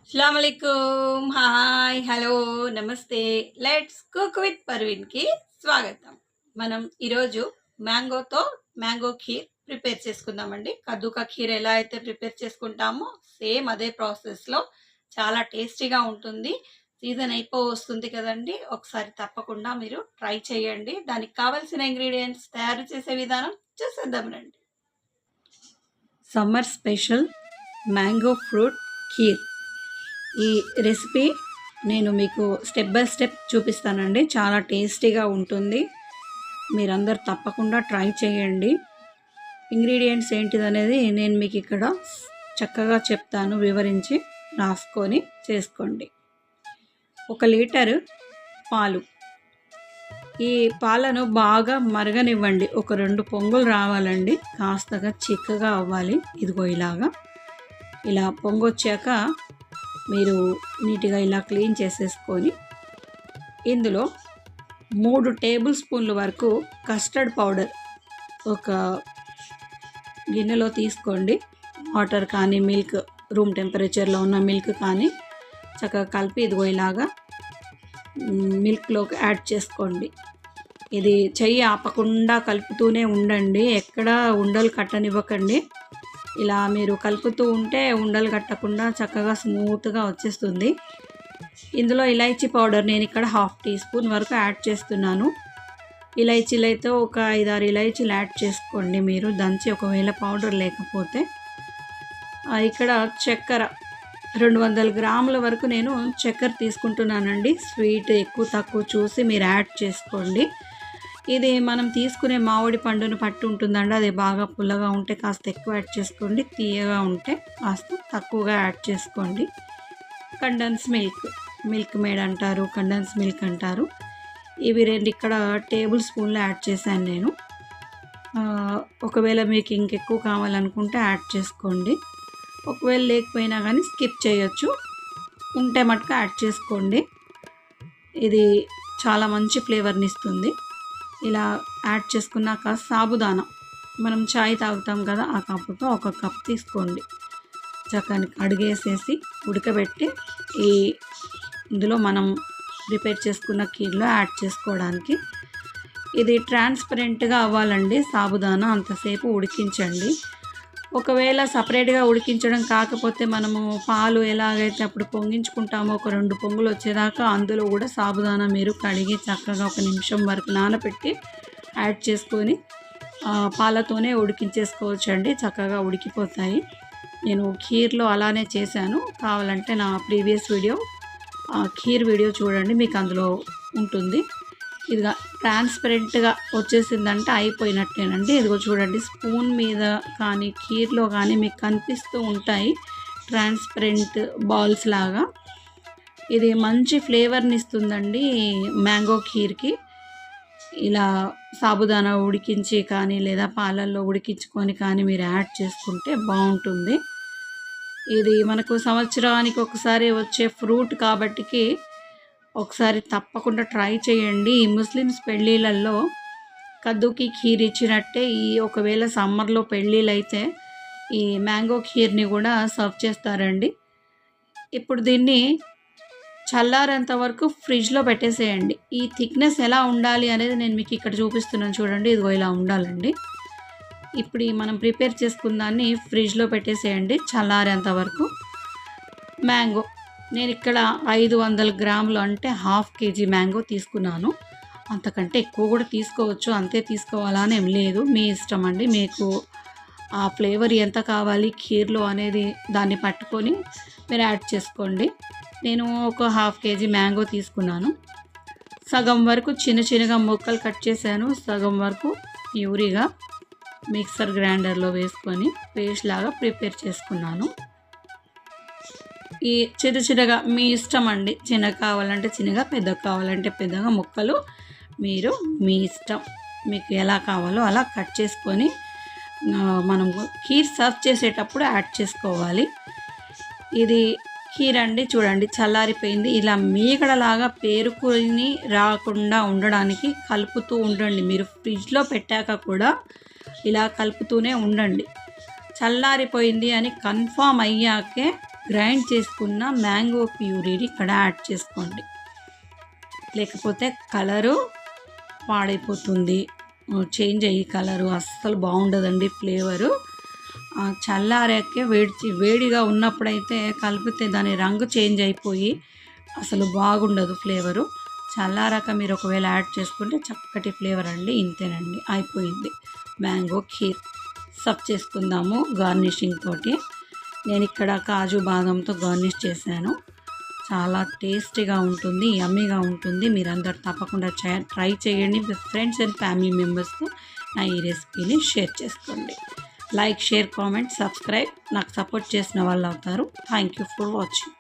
అస్సలాముఅలైకుం. Hi, hello, నమస్తే. Let's cook with పర్వీన్‌కి స్వాగతం. మనం ఈరోజు మ్యాంగోతో మ్యాంగో ఖీర్ ప్రిపేర్ చేసుకుందామండి. కద్దు కా ఖీర్ ఎలా అయితే ప్రిపేర్ చేసుకుంటామో సేమ్ అదే ప్రాసెస్‌లో చాలా టేస్టీగా ఉంటుంది. సీజన్ వస్తుంది కదండీ! ఒకసారి తప్పకుండా మీరు ట్రై చేయండి. దానికి కావాల్సిన ఇంగ్రీడియెంట్స్ తయారు చేసే విధానం చూసేద్దాం రండి. Summer special mango fruit kheer. ఈ రెసిపీ నేను మీకు స్టెప్ బై స్టెప్ చూపిస్తానండి. చాలా టేస్టీగా ఉంటుంది. మీరందరూ తప్పకుండా ట్రై చేయండి. ఇంగ్రీడియంట్స్ ఏంటిదనేది నేను మీకు ఇక్కడ చక్కగా చెప్తాను, వివరించి రాసుకొని చేసుకోండి. 1 లీటరు పాలు. ఈ పాలను బాగా మరగనివ్వండి. ఒక 2 పొంగులు రావాలండి. కాస్తగా చిక్కగా అవ్వాలి. ఇదిగో ఇలా పొంగొచ్చాక మీరు నీట్గా ఇలా క్లీన్ చేసేసుకొని ఇందులో 3 టేబుల్ స్పూన్ల వరకు కస్టర్డ్ పౌడర్ ఒక గిన్నెలో తీసుకోండి. వాటర్ కానీ మిల్క్, రూమ్ టెంపరేచర్లో ఉన్న మిల్క్ కానీ చక్కగా కలిపి ఇదిగో మిల్క్లోకి యాడ్ చేసుకోండి. ఇది చెయ్యి ఆపకుండా కలుపుతూనే ఉండండి. ఎక్కడ ఉండలు కట్టనివ్వకండి. ఇలా మీరు కలుపుతూ ఉంటే ఉండలు కట్టకుండా చక్కగా స్మూత్గా వచ్చేస్తుంది. ఇందులో ఇలైచీ పౌడర్ నేను ఇక్కడ 1/2 టీ స్పూన్ వరకు యాడ్ చేస్తున్నాను. ఇలైచీలు అయితే ఒక 5-6 ఇలైచీలు యాడ్ చేసుకోండి మీరు దంచి, ఒకవేళ పౌడర్ లేకపోతే. ఇక్కడ చక్కెర 200 గ్రాముల వరకు నేను చక్కెర తీసుకుంటున్నానండి. స్వీట్ ఎక్కువ తక్కువ చూసి మీరు యాడ్ చేసుకోండి. ఇది మనం తీసుకునే మామిడి పండును పట్టి ఉంటుందండి. అది బాగా పుల్లగా ఉంటే కాస్త ఎక్కువ యాడ్ చేసుకోండి, తీయగా ఉంటే కాస్త తక్కువగా యాడ్ చేసుకోండి. కండెన్స్ మిల్క్ మేడ్ అంటారు, కండెన్స్ మిల్క్ అంటారు. ఇవి 2 ఇక్కడ టేబుల్ స్పూన్లు యాడ్ చేశాను నేను. ఒకవేళ మీకు ఇంకెక్కువ కావాలనుకుంటే యాడ్ చేసుకోండి. ఒకవేళ లేకపోయినా కానీ స్కిప్ చేయొచ్చు. ఉంటే మటుకు యాడ్ చేసుకోండి. ఇది చాలా మంచి ఫ్లేవర్ని ఇస్తుంది. ఇలా యాడ్ చేసుకున్నాక సాబుదానా, మనం చాయ్ తాగుతాం కదా, ఆ కప్పుతో 1 కప్ తీసుకోండి. చక్కని కడిగేసేసి ఉడకబెట్టి ఇందులో మనం ప్రిపేర్ చేసుకున్న ఖీర్లో యాడ్ చేసుకోవడానికి. ఇది ట్రాన్స్పరెంట్గా అవ్వాలండి సాబుదానా, అంతసేపు ఉడికించండి. ఒకవేళ సపరేట్గా ఉడికించడం కాకపోతే మనము పాలు ఎలాగైతే అప్పుడు పొంగించుకుంటామో ఒక 2 పొంగులు వచ్చేదాకా అందులో కూడా సాబుదానా మీరు కడిగి చక్కగా 1 నిమిషం వరకు నానబెట్టి యాడ్ చేసుకొని పాలతోనే ఉడికించేసుకోవచ్చండి. చక్కగా ఉడికిపోతాయి. నేను ఖీర్లో అలానే చేశాను. కావాలంటే నా ప్రీవియస్ వీడియో ఖీర్ వీడియో చూడండి, మీకు అందులో ఉంటుంది. ఇదిగా ట్రాన్స్పరెంట్గా వచ్చేసిందంటే అయిపోయినట్టేనండి. ఇదిగో చూడండి, స్పూన్ మీద కానీ ఖీర్లో కానీ మీకు కనిపిస్తూ ఉంటాయి ట్రాన్స్పరెంట్ బాల్స్ లాగా. ఇది మంచి ఫ్లేవర్ని ఇస్తుందండి మ్యాంగో ఖీర్కి. ఇలా సాబుదానా ఉడికించి కానీ లేదా పాలల్లో ఉడికించుకొని కానీ మీరు యాడ్ చేసుకుంటే బాగుంటుంది. ఇది మనకు సంవత్సరానికి ఒకసారి వచ్చే ఫ్రూట్ కాబట్టికి ఒకసారి తప్పకుండా ట్రై చేయండి. ఈ ముస్లిమ్స్ పెళ్ళిళ్ళల్లో కద్దుకి ఖీర్ ఇచ్చినట్టే ఒకవేళ సమ్మర్లో పెళ్ళిళ్ళు అయితే ఈ మ్యాంగో ఖీర్ని కూడా సర్వ్ చేస్తారండి. ఇప్పుడు దీన్ని చల్లారేంత వరకు ఫ్రిడ్జ్లో పెట్టేసేయండి. ఈ థిక్నెస్ ఎలా ఉండాలి అనేది నేను మీకు ఇక్కడ చూపిస్తున్నాను చూడండి. ఇదిగో ఇలా ఉండాలండి. ఇప్పుడు మనం ప్రిపేర్ చేసుకున్న దాన్ని ఫ్రిడ్జ్లో పెట్టేసేయండి చల్లారేంత వరకు. మ్యాంగో నేను ఇక్కడ 500 గ్రాములు అంటే 1/2 కేజీ మ్యాంగో తీసుకున్నాను. అంతకంటే ఎక్కువ కూడా తీసుకోవచ్చు, అంతే తీసుకోవాలని ఏం లేదు, మీ ఇష్టం అండి. మీకు ఆ ఫ్లేవర్ ఎంత కావాలి ఖీర్లో అనేది దాన్ని పట్టుకొని మీరు యాడ్ చేసుకోండి. నేను ఒక 1/2 కేజీ మ్యాంగో తీసుకున్నాను. సగం వరకు చిన్నగా ముక్కలు కట్ చేశాను, సగం వరకు ప్యూరీగా మిక్సర్ గ్రైండర్లో వేసుకొని పేస్ట్ లాగా ప్రిపేర్ చేసుకున్నాను. ఈ చిన్నగా మీ ఇష్టం అండి, చిన్నగా కావాలంటే చిన్నగా, పెద్దగా కావాలంటే పెద్దగా ముక్కలు మీరు మీ ఇష్టం, మీకు ఎలా కావాలో అలా కట్ చేసుకొని మనం ఖీర్ సర్వ్ చేసేటప్పుడు యాడ్ చేసుకోవాలి. ఇది ఖీర్ అండి, చూడండి చల్లారిపోయింది. ఇలా మీగడలాగా పేరుకుని రాకుండా ఉండడానికి కలుపుతూ ఉండండి. మీరు ఫ్రిడ్జ్లో పెట్టాక కూడా ఇలా కలుపుతూనే ఉండండి. చల్లారిపోయింది అని కన్ఫామ్ అయ్యాకే గ్రైండ్ చేసుకున్న మ్యాంగో ప్యూరీని ఇక్కడ యాడ్ చేసుకోండి. లేకపోతే కలరు పాడైపోతుంది, చేంజ్ అయ్యి కలరు అస్సలు బాగుండదండి ఫ్లేవరు. చల్లారాకే వేడిగా ఉన్నప్పుడైతే కలిపితే దాని రంగు చేంజ్ అయిపోయి అసలు బాగుండదు ఫ్లేవరు. చల్లారాక మీరు ఒకవేళ యాడ్ చేసుకుంటే చక్కటి ఫ్లేవర్ అండి. ఇంతేనండి, అయిపోయింది మ్యాంగో ఖీర్. సర్వ్ చేసుకుందాము గార్నిషింగ్ తోటి. నేను ఇక్కడ కాజు బాదంతో గార్నిష్ చేశాను. చాలా టేస్టీగా ఉంటుంది, యమ్మీగా ఉంటుంది. మీరందరూ తప్పకుండా ట్రై చేయండి. మీ ఫ్రెండ్స్ అండ్ ఫ్యామిలీ మెంబర్స్తో నా ఈ రెసిపీని షేర్ చేసుకోండి. లైక్, షేర్, కామెంట్, సబ్స్క్రైబ్ నాకు సపోర్ట్ చేసిన వాళ్ళు అవుతారు. Thank you for watching.